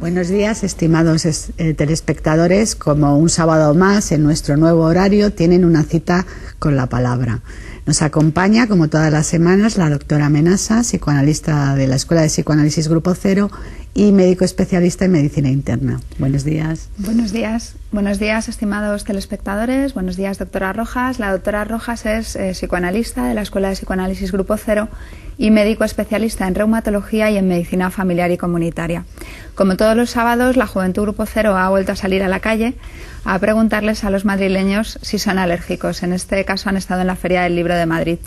Buenos días, estimados telespectadores. Como un sábado más, en nuestro nuevo horario, tienen una cita con la palabra. Nos acompaña, como todas las semanas, la doctora Menasa, psicoanalista de la Escuela de Psicoanálisis Grupo Cero y médico especialista en medicina interna. Buenos días. Buenos días, estimados telespectadores. Buenos días, doctora Rojas. La doctora Rojas es psicoanalista de la Escuela de Psicoanálisis Grupo Cero y médico especialista en reumatología y en medicina familiar y comunitaria. Como todos los sábados, la Juventud Grupo Cero ha vuelto a salir a la calle a preguntarles a los madrileños si son alérgicos. En este caso han estado en la Feria del Libro de Madrid.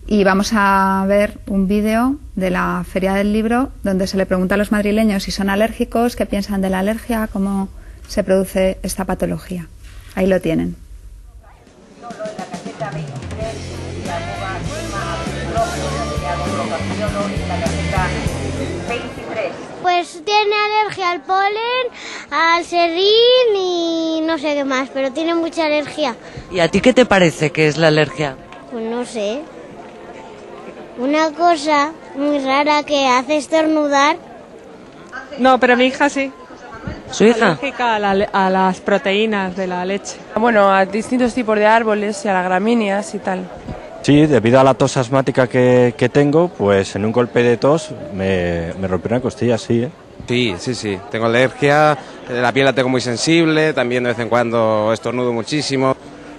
Y vamos a ver un vídeo de la Feria del Libro donde se le pregunta a los madrileños si son alérgicos, qué piensan de la alergia, cómo se produce esta patología. Ahí lo tienen. Pues tiene alergia al polen, al serrín y no sé qué más, pero tiene mucha alergia. ¿Y a ti qué te parece que es la alergia? Pues no sé. Una cosa muy rara que hace estornudar. No, pero mi hija sí. ¿Su hija? Alérgica a las proteínas de la leche. Bueno, a distintos tipos de árboles y a las gramíneas y tal. Sí, debido a la tos asmática que tengo, pues en un golpe de tos me rompió una costilla, sí. Sí. Tengo alergia, la piel la tengo muy sensible, también de vez en cuando estornudo muchísimo.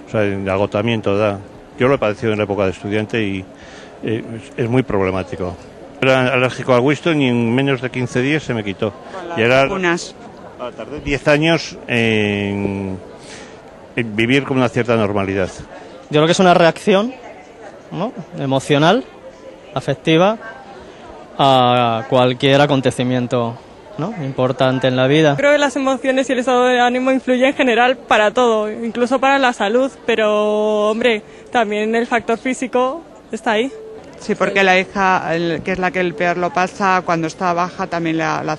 O sea, el agotamiento da. Yo lo he padecido en la época de estudiante y es muy problemático. Era alérgico al Winston y en menos de 15 días se me quitó. Y era, tardé 10 años en vivir con una cierta normalidad. Yo creo que es una reacción, ¿no?, emocional, afectiva, a cualquier acontecimiento, ¿no?, importante en la vida. Creo que las emociones y el estado de ánimo influyen en general para todo, incluso para la salud, pero, hombre, también el factor físico está ahí. Sí, porque la hija, que es la que el peor lo pasa, cuando está baja también la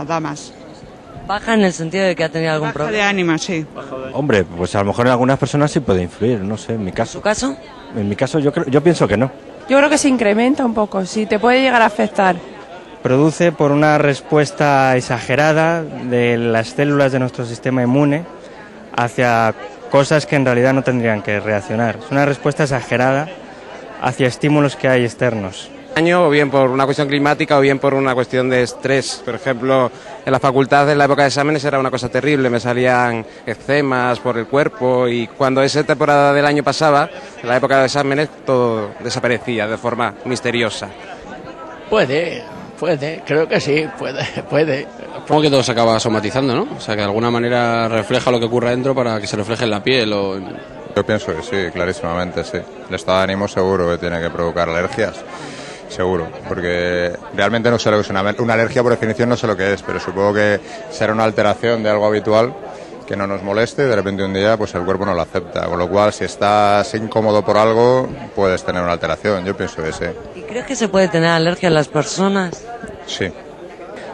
da más. ¿Baja en el sentido de que ha tenido algún problema? Baja de ánimo, sí. Hombre, pues a lo mejor en algunas personas sí puede influir, no sé, en mi caso. ¿En tu caso? En mi caso yo pienso que no. Yo creo que se incrementa un poco, sí, te puede llegar a afectar. Produce por una respuesta exagerada de las células de nuestro sistema inmune hacia cosas que en realidad no tendrían que reaccionar. Es una respuesta exagerada hacia estímulos que hay externos. O bien por una cuestión climática o bien por una cuestión de estrés. Por ejemplo, en la facultad en la época de exámenes era una cosa terrible, me salían eczemas por el cuerpo y cuando esa temporada del año pasaba, en la época de exámenes, todo desaparecía de forma misteriosa. Puede, creo que sí, puede. Supongo que todo se acaba somatizando, ¿no? O sea, que de alguna manera refleja lo que ocurre dentro para que se refleje en la piel o... Yo pienso que sí, clarísimamente, sí. El estado de ánimo seguro que tiene que provocar alergias. Seguro, porque realmente no sé lo que es una alergia, por definición no sé lo que es, pero supongo que será una alteración de algo habitual que no nos moleste y de repente un día pues el cuerpo no lo acepta, con lo cual si estás incómodo por algo puedes tener una alteración, yo pienso que sí. ¿Y crees que se puede tener alergia en las personas? Sí.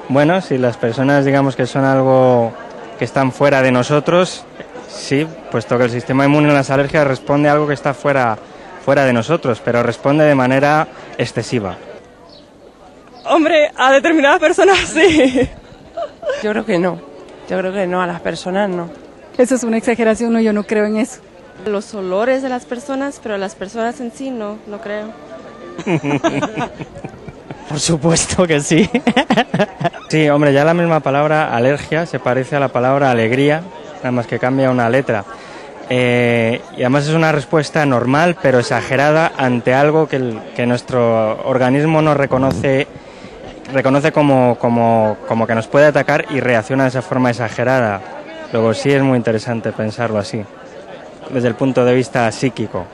Bueno, si las personas digamos que son algo que están fuera de nosotros, sí, puesto que el sistema inmune en las alergias responde a algo que está fuera de nosotros, pero responde de manera excesiva. Hombre, a determinadas personas sí. Yo creo que no, a las personas no. Eso es una exageración, yo no creo en eso. Los olores de las personas, pero las personas en sí no creo. Por supuesto que sí. Sí, hombre, ya la misma palabra alergia se parece a la palabra alegría, nada más que cambia una letra. Y además es una respuesta normal pero exagerada ante algo que nuestro organismo no reconoce como que nos puede atacar y reacciona de esa forma exagerada. Luego sí es muy interesante pensarlo así, desde el punto de vista psíquico.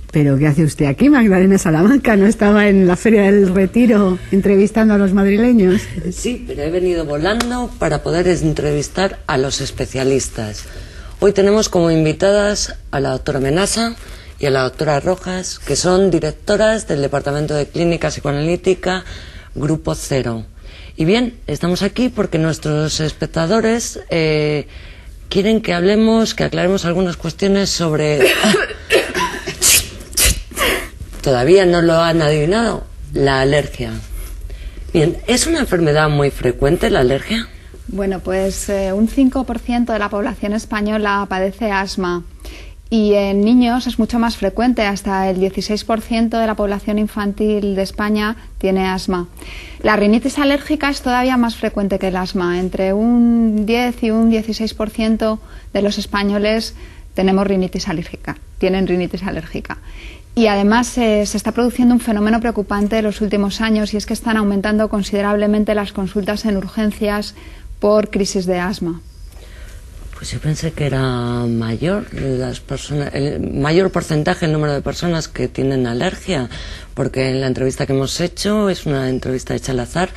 ¿Pero qué hace usted aquí, Magdalena Salamanca? ¿No estaba en la Feria del Retiro entrevistando a los madrileños? Sí, pero he venido volando para poder entrevistar a los especialistas. Hoy tenemos como invitadas a la doctora Menasa y a la doctora Rojas, que son directoras del Departamento de Clínica Psicoanalítica Grupo Cero. Y bien, estamos aquí porque nuestros espectadores quieren que aclaremos algunas cuestiones sobre... Todavía no lo han adivinado, la alergia. Bien, ¿es una enfermedad muy frecuente la alergia? Bueno, pues un 5% de la población española padece asma y en niños es mucho más frecuente, hasta el 16% de la población infantil de España tiene asma. La rinitis alérgica es todavía más frecuente que el asma, entre un 10 y un 16% de los españoles tenemos rinitis alérgica, tienen rinitis alérgica. Y además se está produciendo un fenómeno preocupante en los últimos años, y es que están aumentando considerablemente las consultas en urgencias por crisis de asma. Pues yo pensé que era mayor el mayor porcentaje, el número de personas que tienen alergia, porque en la entrevista que hemos hecho, es una entrevista hecha al azar,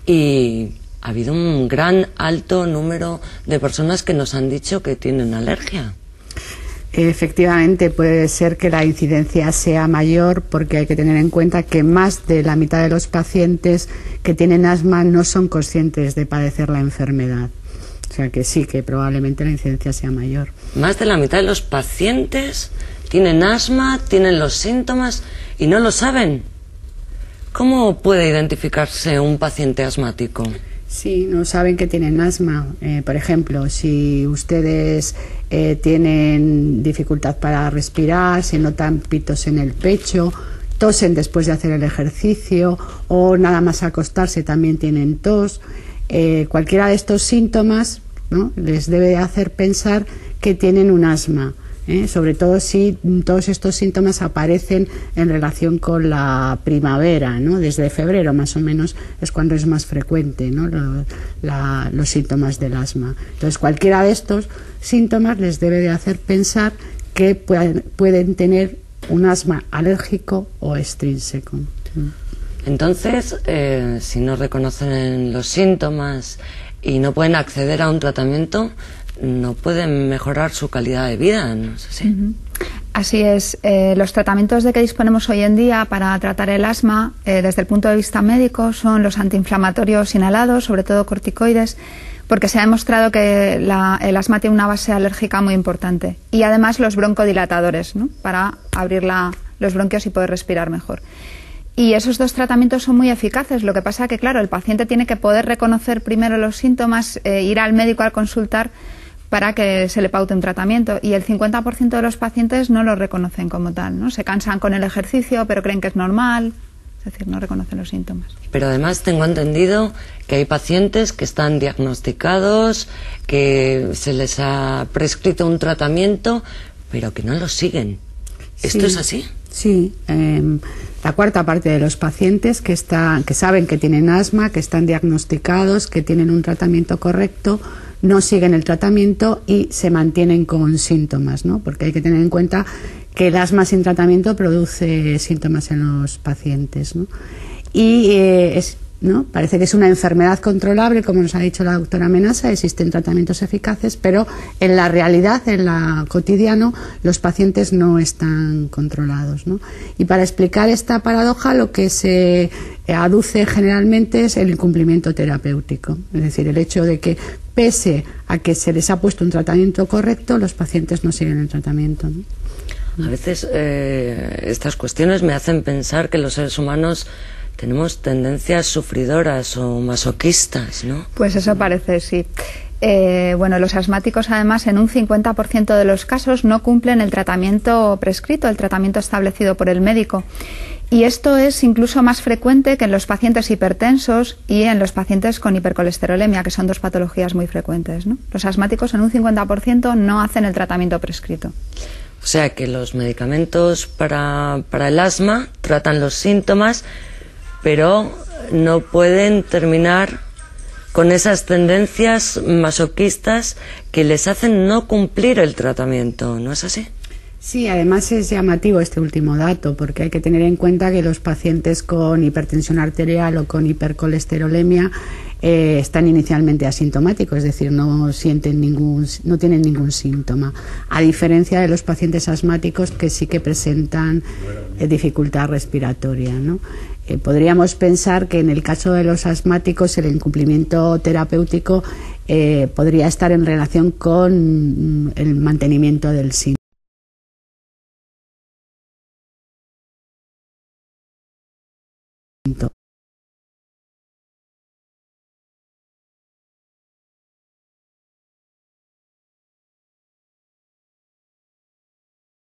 y ha habido un gran alto número de personas que nos han dicho que tienen alergia. Efectivamente, puede ser que la incidencia sea mayor, porque hay que tener en cuenta que más de la mitad de los pacientes que tienen asma no son conscientes de padecer la enfermedad. O sea que sí, que probablemente la incidencia sea mayor. Más de la mitad de los pacientes tienen asma, tienen los síntomas y no lo saben. ¿Cómo puede identificarse un paciente asmático? Sí, no saben que tienen asma. Por ejemplo, si ustedes tienen dificultad para respirar, se notan pitos en el pecho, tosen después de hacer el ejercicio, o nada más acostarse también tienen tos, cualquiera de estos síntomas, ¿no?, les debe hacer pensar que tienen un asma. Sobre todo si todos estos síntomas aparecen en relación con la primavera, ¿no? Desde febrero más o menos es cuando es más frecuente, ¿no?, los síntomas del asma. Entonces cualquiera de estos síntomas les debe de hacer pensar que pueden tener un asma alérgico o extrínseco. Entonces, si no reconocen los síntomas y no pueden acceder a un tratamiento, no pueden mejorar su calidad de vida, ¿no es así? Así es. Los tratamientos de que disponemos hoy en día para tratar el asma, desde el punto de vista médico, son los antiinflamatorios inhalados, sobre todo corticoides, porque se ha demostrado que el asma tiene una base alérgica muy importante. Y además los broncodilatadores, ¿no?, para abrir los bronquios y poder respirar mejor. Y esos dos tratamientos son muy eficaces. Lo que pasa que, claro, el paciente tiene que poder reconocer primero los síntomas, ir al médico al consultar para que se le paute un tratamiento. Y el 50% de los pacientes no lo reconocen como tal, ¿no? Se cansan con el ejercicio, pero creen que es normal. Es decir, no reconocen los síntomas. Pero además tengo entendido que hay pacientes que están diagnosticados, que se les ha prescrito un tratamiento, pero que no lo siguen. ¿Esto es así? Sí, la cuarta parte de los pacientes que saben que tienen asma, que están diagnosticados, que tienen un tratamiento correcto, no siguen el tratamiento y se mantienen con síntomas, ¿no? Porque hay que tener en cuenta que el asma sin tratamiento produce síntomas en los pacientes, ¿no? Y ¿no?, parece que es una enfermedad controlable, como nos ha dicho la doctora Menasa, existen tratamientos eficaces, pero en la realidad, en lo cotidiano, los pacientes no están controlados, ¿no? Y para explicar esta paradoja, lo que se aduce generalmente es el incumplimiento terapéutico, es decir, el hecho de que pese a que se les ha puesto un tratamiento correcto, los pacientes no siguen el tratamiento, ¿no? A veces estas cuestiones me hacen pensar que los seres humanos tenemos tendencias sufridoras o masoquistas, ¿no? Pues eso parece, sí. Bueno, los asmáticos además en un 50% de los casos no cumplen el tratamiento prescrito, el tratamiento establecido por el médico. Y esto es incluso más frecuente que en los pacientes hipertensos y en los pacientes con hipercolesterolemia, que son dos patologías muy frecuentes, ¿no? Los asmáticos en un 50% no hacen el tratamiento prescrito. O sea que los medicamentos para el asma tratan los síntomas, pero no pueden terminar con esas tendencias masoquistas que les hacen no cumplir el tratamiento, ¿no es así? Sí, además es llamativo este último dato, porque hay que tener en cuenta que los pacientes con hipertensión arterial o con hipercolesterolemia están inicialmente asintomáticos, es decir, no tienen ningún síntoma, a diferencia de los pacientes asmáticos que sí que presentan dificultad respiratoria, ¿no? Podríamos pensar que en el caso de los asmáticos el incumplimiento terapéutico podría estar en relación con el mantenimiento del síntoma.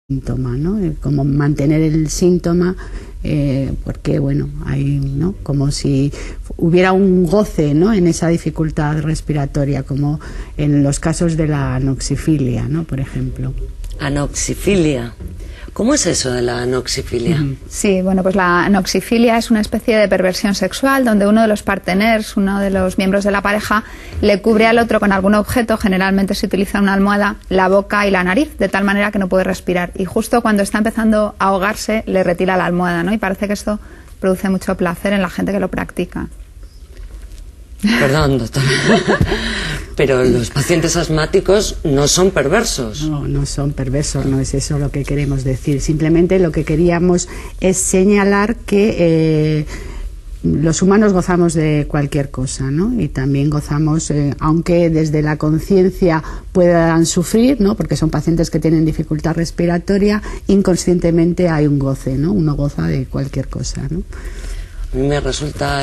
síntoma, ¿no? Como mantener el síntoma, porque bueno, hay, ¿no? Como si hubiera un goce, ¿no? En esa dificultad respiratoria, como en los casos de la anoxifilia, ¿no? Por ejemplo. Anoxifilia. ¿Cómo es eso de la anoxifilia? Sí, bueno, pues la anoxifilia es una especie de perversión sexual donde uno de los partners, uno de los miembros de la pareja, le cubre al otro con algún objeto, generalmente se utiliza una almohada, la boca y la nariz, de tal manera que no puede respirar. Y justo cuando está empezando a ahogarse, le retira la almohada, ¿no? Y parece que esto produce mucho placer en la gente que lo practica. Perdón, doctora. Pero los pacientes asmáticos no son perversos. No, no son perversos, no es eso lo que queremos decir. Simplemente lo que queríamos es señalar que los humanos gozamos de cualquier cosa, ¿no? Y también gozamos, aunque desde la conciencia puedan sufrir, ¿no? Porque son pacientes que tienen dificultad respiratoria, inconscientemente hay un goce, ¿no? Uno goza de cualquier cosa, ¿no? A mí me resulta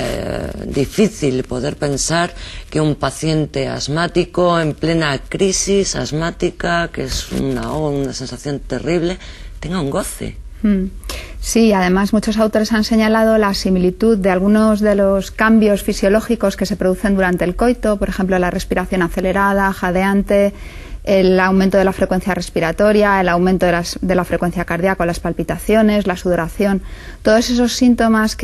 difícil poder pensar que un paciente asmático en plena crisis asmática, que es una sensación terrible, tenga un goce. Sí, además muchos autores han señalado la similitud de algunos de los cambios fisiológicos que se producen durante el coito, por ejemplo la respiración acelerada, jadeante, el aumento de la frecuencia respiratoria, el aumento de la frecuencia cardíaca, las palpitaciones, la sudoración, todos esos síntomas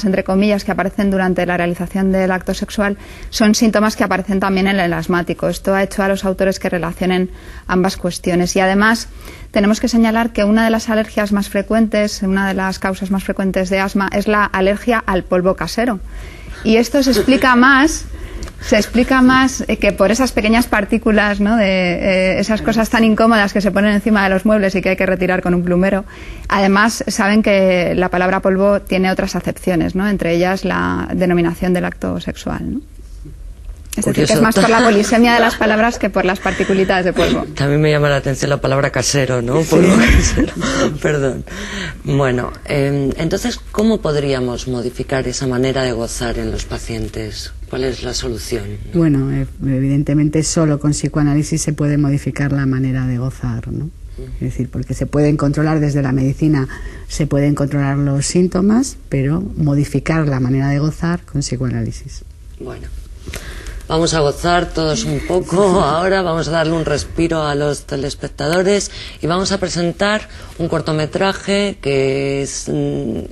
entre comillas que aparecen durante la realización del acto sexual son síntomas que aparecen también en el asmático. Esto ha hecho a los autores que relacionen ambas cuestiones y además tenemos que señalar que una de las alergias más frecuentes, una de las causas más frecuentes de asma es la alergia al polvo casero y esto se explica más que por esas pequeñas partículas, ¿no? De esas cosas tan incómodas que se ponen encima de los muebles y que hay que retirar con un plumero. Además, saben que la palabra polvo tiene otras acepciones, ¿no? Entre ellas la denominación del acto sexual, ¿no? Es decir, que es más por la polisemia de las palabras que por las particulitas de polvo. También me llama la atención la palabra casero, ¿no? Polvo casero. Perdón. Bueno, entonces, ¿cómo podríamos modificar esa manera de gozar en los pacientes? ¿Cuál es la solución? Bueno, evidentemente solo con psicoanálisis se puede modificar la manera de gozar, ¿no? Es decir, porque se pueden controlar desde la medicina, se pueden controlar los síntomas, pero modificar la manera de gozar con psicoanálisis. Bueno. Vamos a gozar todos un poco ahora, vamos a darle un respiro a los telespectadores y vamos a presentar un cortometraje que es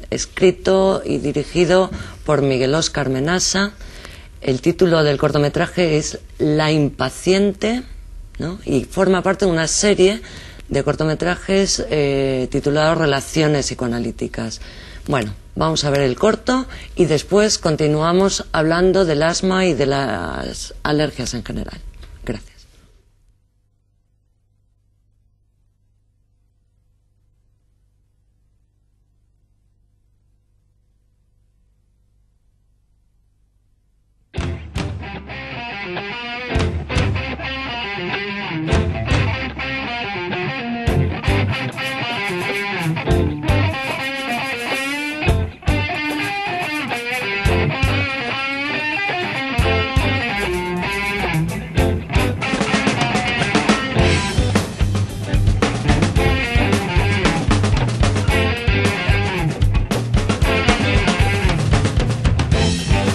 escrito y dirigido por Miguel Óscar Menasa. El título del cortometraje es La impaciente, ¿no? Y forma parte de una serie de cortometrajes titulados Relaciones psicoanalíticas. Bueno, vamos a ver el corto y después continuamos hablando del asma y de las alergias en general. Gracias.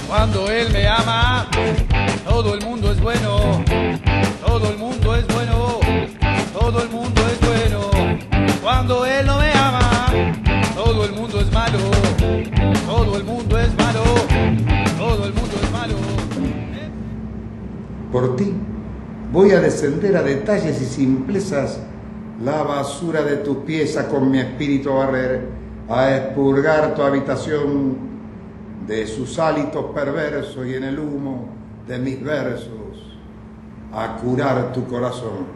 Cuando él me ama, todo el mundo es bueno, todo el mundo es bueno, todo el mundo es bueno. Cuando él no me ama, todo el mundo es malo, todo el mundo es malo, todo el mundo es malo. Por ti voy a descender a detalles y simplezas la basura de tus piezas con mi espíritu a barrer, a expurgar tu habitación de sus hálitos perversos y en el humo de mis versos a curar tu corazón.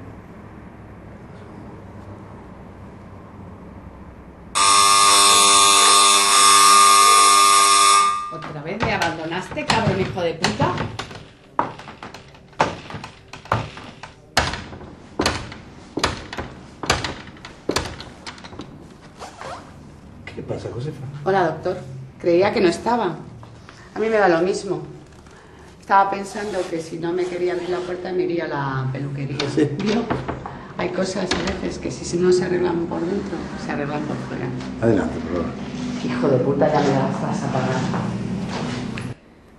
¿Otra vez me abandonaste, cabrón hijo de puta? ¿Qué pasa, Josefa? Hola, doctor. Creía que no estaba. A mí me da lo mismo. Estaba pensando que si no me quería abrir la puerta me iría a la peluquería. Sí. ¿Vio? Hay cosas a veces que si no se arreglan por dentro, se arreglan por fuera. Adelante, por favor. Hijo de puta, ya me las vas a pagar.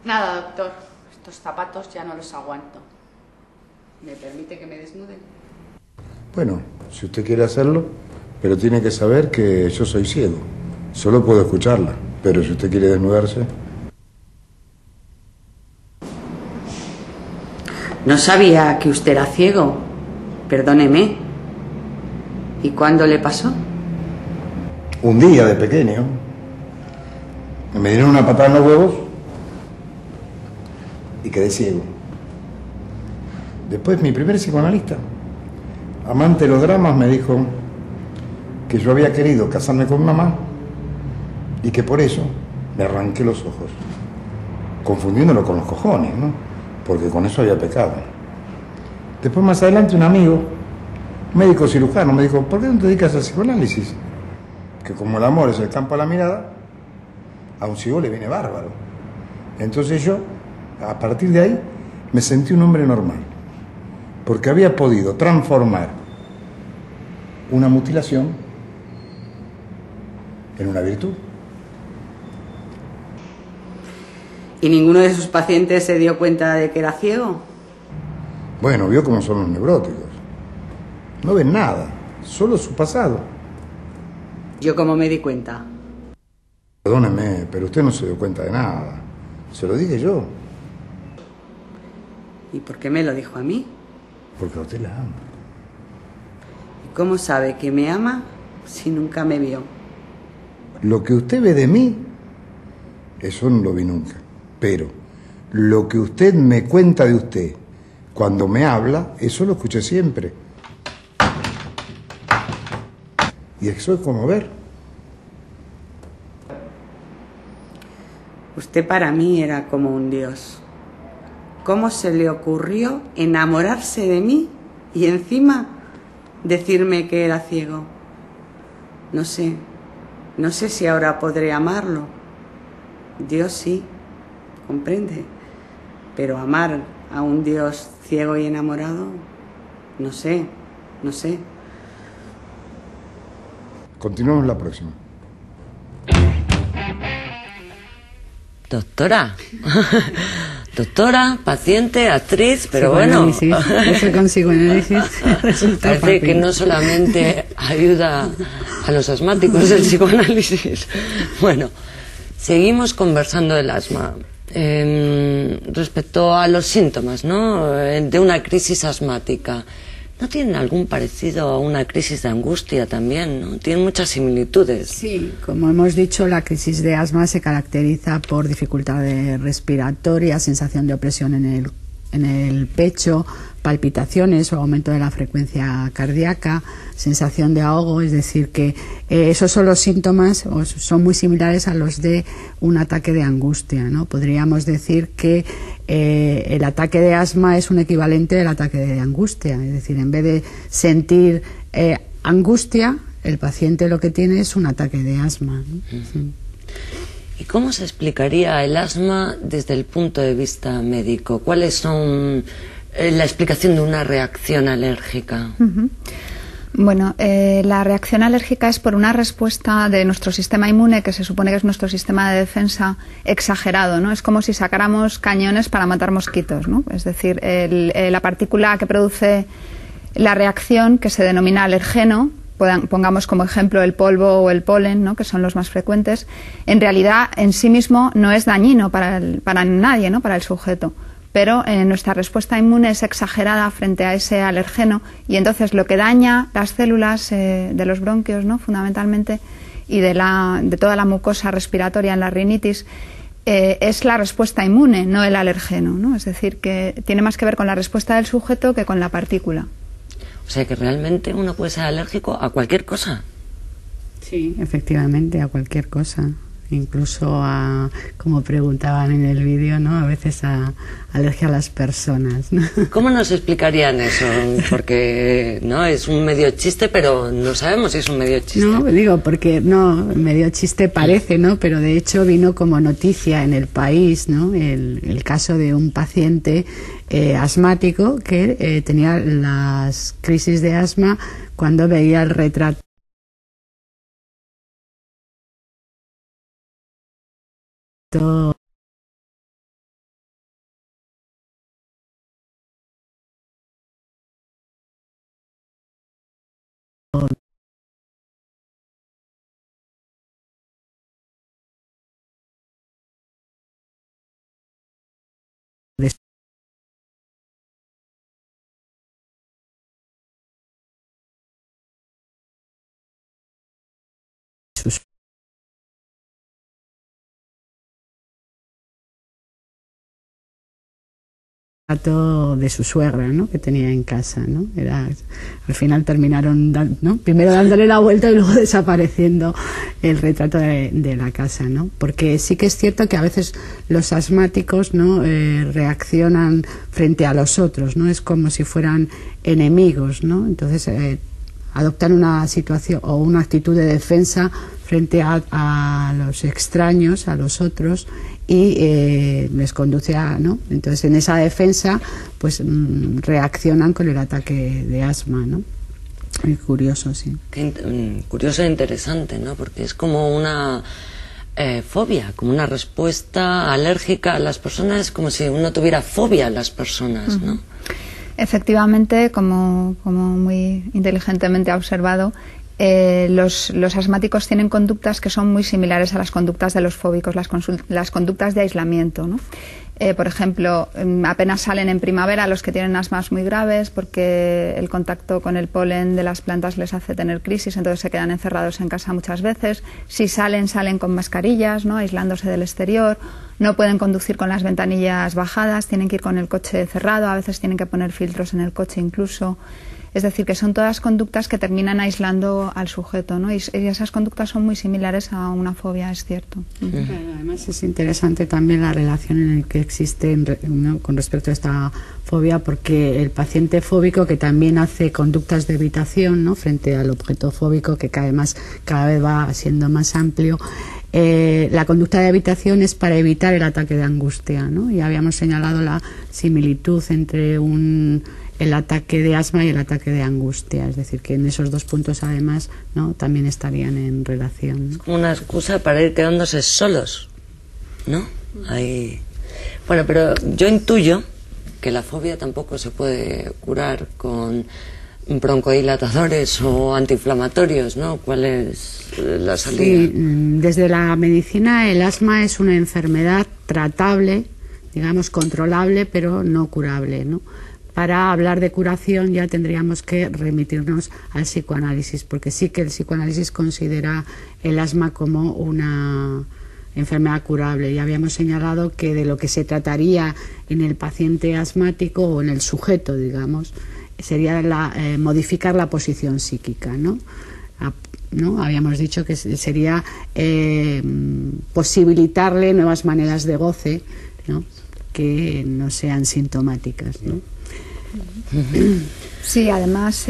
Nada, doctor. Estos zapatos ya no los aguanto. ¿Me permite que me desnude? Bueno, si usted quiere hacerlo, pero tiene que saber que yo soy ciego. Solo puedo escucharla, pero si usted quiere desnudarse... No sabía que usted era ciego. Perdóneme. ¿Y cuándo le pasó? Un día de pequeño, me dieron una patada en los huevos y quedé ciego. Después mi primer psicoanalista, amante de los dramas, me dijo que yo había querido casarme con mamá y que por eso me arranqué los ojos, confundiéndolo con los cojones, ¿no? Porque con eso había pecado. Después más adelante un amigo, médico cirujano, me dijo, ¿por qué no te dedicas al psicoanálisis? Que como el amor es el campo a la mirada, a un ciego le viene bárbaro. Entonces yo, a partir de ahí, me sentí un hombre normal, porque había podido transformar una mutilación en una virtud. ¿Y ninguno de sus pacientes se dio cuenta de que era ciego? Bueno, vio cómo son los neuróticos. No ven nada, solo su pasado. ¿Yo cómo me di cuenta? Perdóneme, pero usted no se dio cuenta de nada. Se lo dije yo. ¿Y por qué me lo dijo a mí? Porque a usted la ama. ¿Y cómo sabe que me ama si nunca me vio? Lo que usted ve de mí, eso no lo vi nunca. Pero lo que usted me cuenta de usted cuando me habla, eso lo escuché siempre. Y eso es como ver. Usted para mí era como un dios. ¿Cómo se le ocurrió enamorarse de mí y encima decirme que era ciego? No sé si ahora podré amarlo. Dios sí, comprende. Pero amar a un Dios ciego y enamorado, no sé. Continuamos la próxima. Doctora. Doctora, paciente, actriz, pero bueno. Eso con psicoanálisis resulta parece fácil. que no solamente ayuda a los asmáticos el psicoanálisis. Bueno, seguimos conversando del asma. Respecto a los síntomas, ¿no?, de una crisis asmática, ¿no tienen algún parecido a una crisis de angustia también, ¿no? Tienen muchas similitudes. Sí, como hemos dicho, la crisis de asma se caracteriza por dificultades respiratorias, sensación de opresión en el pecho, palpitaciones o aumento de la frecuencia cardíaca, sensación de ahogo, es decir, que esos son los síntomas, o son muy similares a los de un ataque de angustia, ¿no? Podríamos decir que el ataque de asma es un equivalente del ataque de angustia, es decir, en vez de sentir angustia, el paciente lo que tiene es un ataque de asma, ¿no? ¿Y cómo se explicaría el asma desde el punto de vista médico? ¿Cuáles son la explicación de una reacción alérgica? Bueno, la reacción alérgica es por una respuesta de nuestro sistema inmune, que se supone que es nuestro sistema de defensa, exagerado, ¿no? Es como si sacáramos cañones para matar mosquitos, ¿no? Es decir, la partícula que produce la reacción, que se denomina alergeno, pongamos como ejemplo el polvo o el polen, ¿no?, que son los más frecuentes, en realidad en sí mismo no es dañino para nadie, ¿no?, para el sujeto. Pero nuestra respuesta inmune es exagerada frente a ese alergeno, y entonces lo que daña las células de los bronquios, ¿no?, fundamentalmente, y de toda la mucosa respiratoria en la rinitis, es la respuesta inmune, no el alergeno, ¿no? Es decir, que tiene más que ver con la respuesta del sujeto que con la partícula. O sea que realmente uno puede ser alérgico a cualquier cosa. Sí, efectivamente, a cualquier cosa. incluso a, como preguntaban en el vídeo, ¿no? A veces a alergia a las personas, ¿no? ¿Cómo nos explicarían eso? Porque no es un medio chiste, pero no sabemos si es un medio chiste. No, digo, porque no, medio chiste parece, ¿no? Pero de hecho vino como noticia en el país, ¿no? El caso de un paciente asmático que tenía las crisis de asma cuando veía el retrato de su suegra, ¿no? Que tenía en casa, ¿no? Al final terminaron, ¿no? Primero dándole la vuelta y luego desapareciendo el retrato de la casa, ¿no? Porque sí que es cierto que a veces los asmáticos, ¿no? Reaccionan frente a los otros, ¿no? Es como si fueran enemigos, ¿no? Entonces adoptan una situación o una actitud de defensa frente a los extraños, a los otros, y les conduce a, ¿no? Entonces en esa defensa pues reaccionan con el ataque de asma, ¿no? Muy curioso, sí. Curioso e interesante, ¿no? Porque es como una fobia, como una respuesta alérgica a las personas, como si uno tuviera fobia a las personas, ¿no? Efectivamente, como muy inteligentemente ha observado, los asmáticos tienen conductas que son muy similares a las conductas de los fóbicos, las conductas de aislamiento, ¿no? Por ejemplo, apenas salen en primavera los que tienen asmas muy graves porque el contacto con el polen de las plantas les hace tener crisis, entonces se quedan encerrados en casa muchas veces. Si salen con mascarillas, ¿no? Aislándose del exterior. No pueden conducir con las ventanillas bajadas, tienen que ir con el coche cerrado, a veces tienen que poner filtros en el coche incluso. Es decir, que son todas conductas que terminan aislando al sujeto, ¿no? Y esas conductas son muy similares a una fobia, es cierto. Claro, además es interesante también la relación en la que existe, ¿no? Con respecto a esta fobia, porque el paciente fóbico que también hace conductas de evitación, ¿no? Frente al objeto fóbico, que cada vez va siendo más amplio. La conducta de evitación es para evitar el ataque de angustia, ¿no? Y habíamos señalado la similitud entre el ataque de asma y el ataque de angustia, es decir, que en esos dos puntos además, ¿no? También estarían en relación, ¿no? Es como una excusa para ir quedándose solos, ¿no? Ahí. Bueno, pero yo intuyo que la fobia tampoco se puede curar con broncodilatadores o antiinflamatorios, ¿no? ¿Cuál es la salida? Sí, desde la medicina el asma es una enfermedad tratable, digamos controlable, pero no curable, ¿no? Para hablar de curación ya tendríamos que remitirnos al psicoanálisis, porque sí que el psicoanálisis considera el asma como una enfermedad curable. Ya habíamos señalado que de lo que se trataría en el paciente asmático o en el sujeto, digamos, sería modificar la posición psíquica, ¿no? Habíamos dicho que sería posibilitarle nuevas maneras de goce, ¿no? Que no sean sintomáticas, ¿no? Sí, además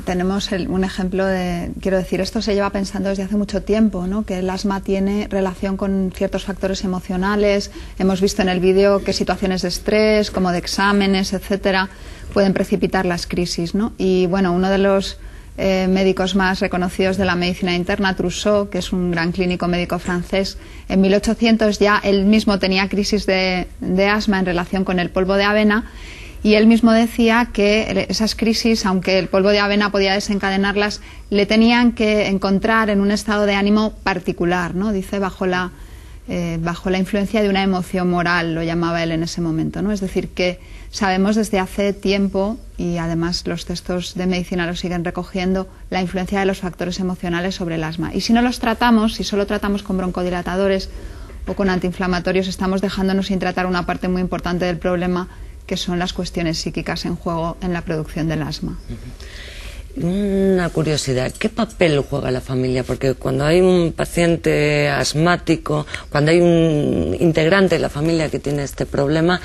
tenemos un ejemplo de, quiero decir, esto se lleva pensando desde hace mucho tiempo, ¿no? Que el asma tiene relación con ciertos factores emocionales. Hemos visto en el vídeo que situaciones de estrés, como de exámenes, etcétera, pueden precipitar las crisis, ¿no? Y bueno, uno de los médicos más reconocidos de la medicina interna, Trousseau, que es un gran clínico médico francés, en 1800 ya él mismo tenía crisis de asma en relación con el polvo de avena. Y él mismo decía que esas crisis, aunque el polvo de avena podía desencadenarlas, le tenían que encontrar en un estado de ánimo particular, ¿no? Dice, bajo la influencia de una emoción moral, lo llamaba él en ese momento, ¿no? Es decir, que sabemos desde hace tiempo, y además los textos de medicina lo siguen recogiendo, la influencia de los factores emocionales sobre el asma. Y si no los tratamos, si solo tratamos con broncodilatadores o con antiinflamatorios, estamos dejándonos sin tratar una parte muy importante del problema, que son las cuestiones psíquicas en juego en la producción del asma. Una curiosidad, ¿qué papel juega la familia? Porque cuando hay un paciente asmático, cuando hay un integrante de la familia que tiene este problema,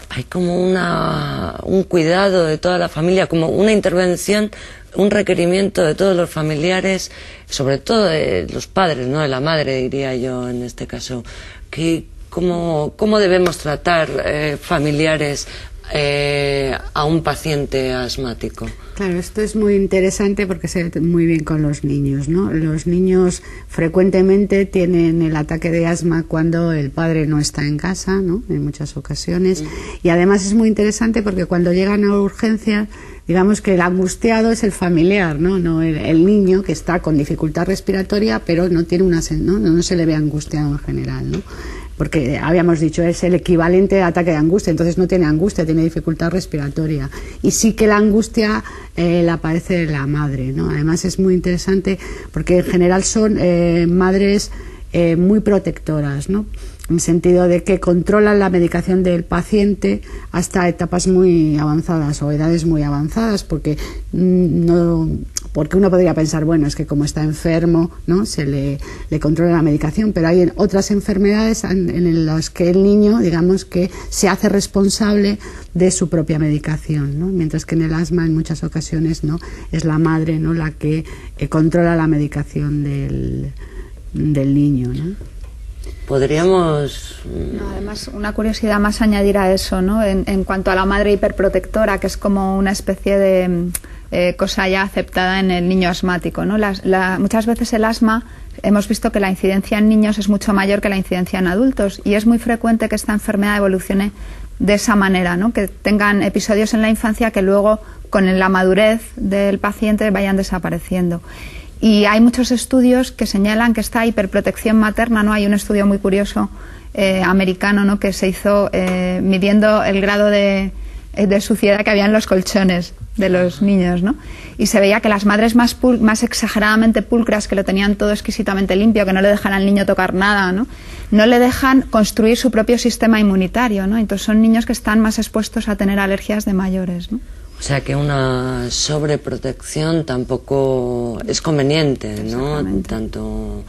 hay como un cuidado de toda la familia, como una intervención, un requerimiento de todos los familiares, sobre todo de los padres, ¿no? De la madre, diría yo en este caso. ¿Cómo debemos tratar familiares a un paciente asmático? Claro, esto es muy interesante porque se ve muy bien con los niños, ¿no? Los niños frecuentemente tienen el ataque de asma cuando el padre no está en casa, ¿no? En muchas ocasiones. Y además es muy interesante porque cuando llegan a urgencias, digamos que el angustiado es el familiar, ¿no? No el niño que está con dificultad respiratoria, pero no tiene no se le ve angustiado en general, ¿no? Porque habíamos dicho, es el equivalente de ataque de angustia, entonces no tiene angustia, tiene dificultad respiratoria. Y sí que la angustia la padece la madre, ¿no? Además es muy interesante porque en general son madres muy protectoras, ¿no? En el sentido de que controlan la medicación del paciente hasta etapas muy avanzadas o edades muy avanzadas, porque uno podría pensar, bueno, es que como está enfermo, ¿no? Se le controla la medicación, pero hay otras enfermedades en las que el niño, digamos que se hace responsable de su propia medicación, ¿no? Mientras que en el asma en muchas ocasiones no es la madre, ¿no? La que controla la medicación del niño, ¿no? Podríamos... No, además, una curiosidad más añadir a eso, ¿no? En cuanto a la madre hiperprotectora, que es como una especie de cosa ya aceptada en el niño asmático, ¿no? Muchas veces el asma, hemos visto que la incidencia en niños es mucho mayor que la incidencia en adultos, y es muy frecuente que esta enfermedad evolucione de esa manera, ¿no? Que tengan episodios en la infancia que luego, con la madurez del paciente, vayan desapareciendo. Y hay muchos estudios que señalan que esta hiperprotección materna, ¿no? Hay un estudio muy curioso americano, ¿no? Que se hizo midiendo el grado de suciedad que había en los colchones de los niños, ¿no? Y se veía que las madres más exageradamente pulcras, que lo tenían todo exquisitamente limpio, que no le dejan al niño tocar nada, ¿no? No le dejan construir su propio sistema inmunitario, ¿no? Entonces son niños que están más expuestos a tener alergias de mayores, ¿no? O sea que una sobreprotección tampoco es conveniente, ¿no? Tanto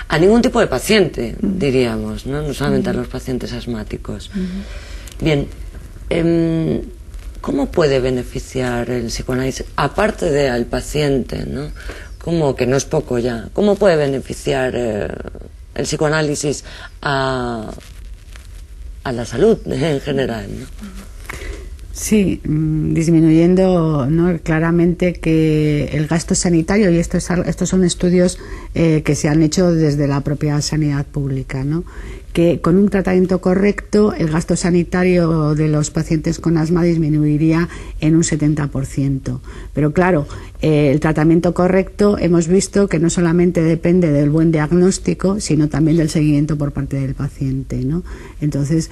a ningún tipo de paciente, diríamos, ¿no? No solamente a los pacientes asmáticos. Bien, ¿cómo puede beneficiar el psicoanálisis, aparte de al paciente, ¿no? Como que no es poco ya, ¿cómo puede beneficiar el psicoanálisis a la salud en general, ¿no? Sí, disminuyendo, ¿no? Claramente que el gasto sanitario, y estos son estudios que se han hecho desde la propia sanidad pública, ¿no? Que con un tratamiento correcto el gasto sanitario de los pacientes con asma disminuiría en un 70%. Pero claro, el tratamiento correcto hemos visto que no solamente depende del buen diagnóstico, sino también del seguimiento por parte del paciente, ¿no? Entonces,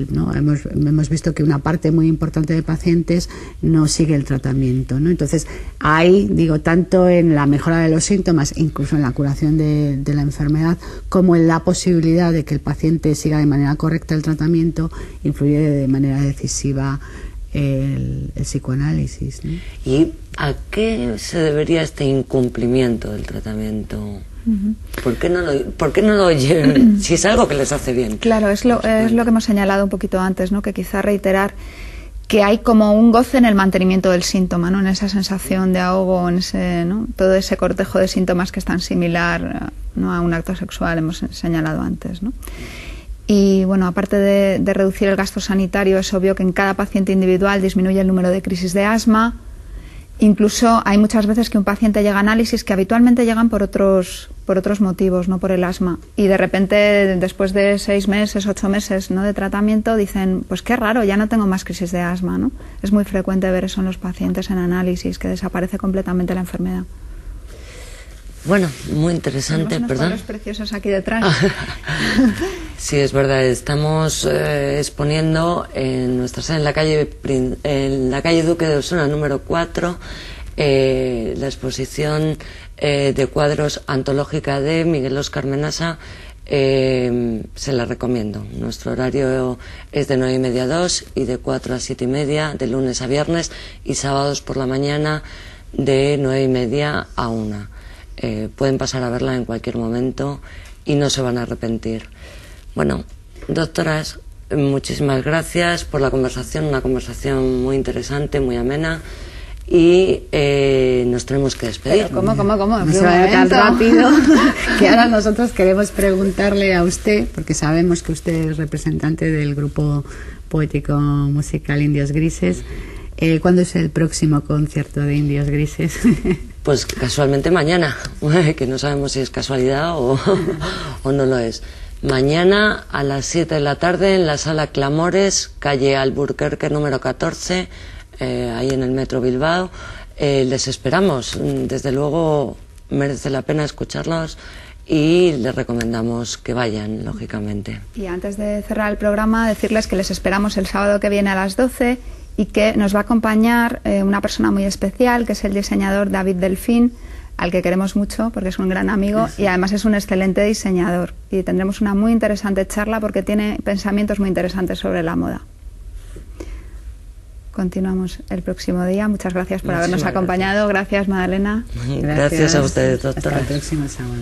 ¿no? hemos visto que una parte muy importante de pacientes no sigue el tratamiento, ¿no? Entonces, hay, tanto en la mejora de los síntomas, incluso en la curación de la enfermedad, como en la posibilidad de que el paciente siga de manera correcta el tratamiento, influye de manera decisiva el psicoanálisis, ¿no? ¿Y a qué se debería este incumplimiento del tratamiento? ¿Por qué no lo llevan? Si es algo que les hace bien. Claro, es lo que hemos señalado un poquito antes, ¿no? Que quizá reiterar que hay como un goce en el mantenimiento del síntoma, ¿no? En esa sensación de ahogo, en ese, ¿no? Todo ese cortejo de síntomas que es tan similar, ¿no? A un acto sexual, hemos señalado antes, ¿no? Y bueno, aparte de reducir el gasto sanitario, es obvio que en cada paciente individual disminuye el número de crisis de asma. Incluso hay muchas veces que un paciente llega a análisis que habitualmente llegan por otros motivos, no por el asma. Y de repente, después de 6 meses, 8 meses, ¿no? de tratamiento, dicen, pues qué raro, ya no tengo más crisis de asma, ¿no? Es muy frecuente ver eso en los pacientes en análisis, que desaparece completamente la enfermedad. Bueno, muy interesante, tenemos unos cuadros preciosos aquí detrás. Sí, es verdad, estamos exponiendo en nuestra sede en la calle Duque de Osuna número 4 la exposición de cuadros antológica de Miguel Óscar Menasa. Se la recomiendo. Nuestro horario es de 9:30 a 2 y de 4 a 7:30 de lunes a viernes, y sábados por la mañana de 9:30 a 1. Pueden pasar a verla en cualquier momento y no se van a arrepentir. Bueno, doctoras, muchísimas gracias por la conversación, una conversación muy interesante, muy amena. Y nos tenemos que despedir. Pero ¿cómo? No se vaya tan rápido, que ahora nosotros queremos preguntarle a usted, porque sabemos que usted es representante del grupo poético musical Indios Grises. ¿Cuándo es el próximo concierto de Indios Grises? Pues casualmente mañana, que no sabemos si es casualidad o no lo es. Mañana a las 7 de la tarde en la Sala Clamores, calle Alburquerque número 14, ahí en el Metro Bilbao. Les esperamos, desde luego merece la pena escucharlos y les recomendamos que vayan, lógicamente. Y antes de cerrar el programa, decirles que les esperamos el sábado que viene a las 12 y que nos va a acompañar una persona muy especial, que es el diseñador David Delfín, al que queremos mucho porque es un gran amigo y además es un excelente diseñador. Y tendremos una muy interesante charla porque tiene pensamientos muy interesantes sobre la moda. Continuamos el próximo día. Muchas gracias por habernos acompañado. Gracias, Madalena. Gracias a ustedes, doctora. Hasta el próximo sábado.